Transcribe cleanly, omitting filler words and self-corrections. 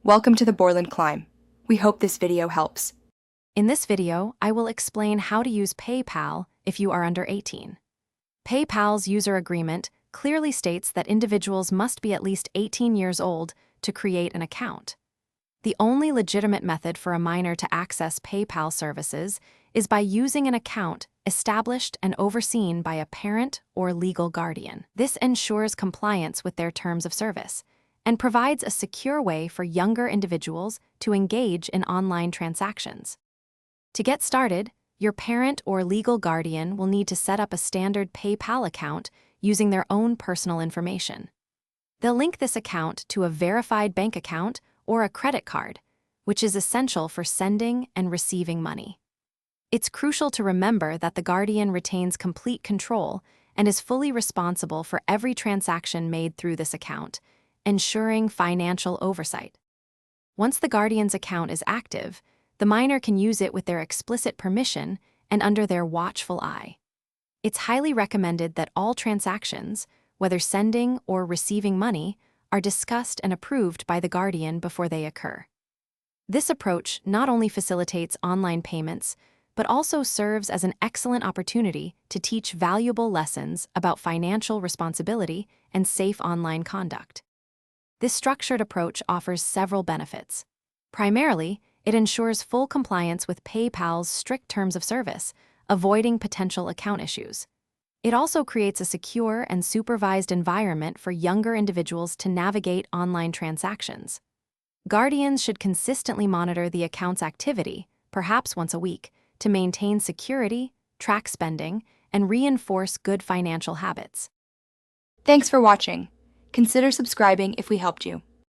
Welcome to the Borland Climb. We hope this video helps. In this video, I will explain how to use PayPal if you are under 18. PayPal's user agreement clearly states that individuals must be at least 18 years old to create an account. The only legitimate method for a minor to access PayPal services is by using an account established and overseen by a parent or legal guardian. This ensures compliance with their terms of service and provides a secure way for younger individuals to engage in online transactions. To get started, your parent or legal guardian will need to set up a standard PayPal account using their own personal information. They'll link this account to a verified bank account or a credit card, which is essential for sending and receiving money. It's crucial to remember that the guardian retains complete control and is fully responsible for every transaction made through this account, ensuring financial oversight. Once the guardian's account is active, the minor can use it with their explicit permission and under their watchful eye. It's highly recommended that all transactions, whether sending or receiving money, are discussed and approved by the guardian before they occur. This approach not only facilitates online payments, but also serves as an excellent opportunity to teach valuable lessons about financial responsibility and safe online conduct. This structured approach offers several benefits. Primarily, it ensures full compliance with PayPal's strict terms of service, avoiding potential account issues. It also creates a secure and supervised environment for younger individuals to navigate online transactions. Guardians should consistently monitor the account's activity, perhaps once a week, to maintain security, track spending, and reinforce good financial habits. Thanks for watching. Consider subscribing if we helped you.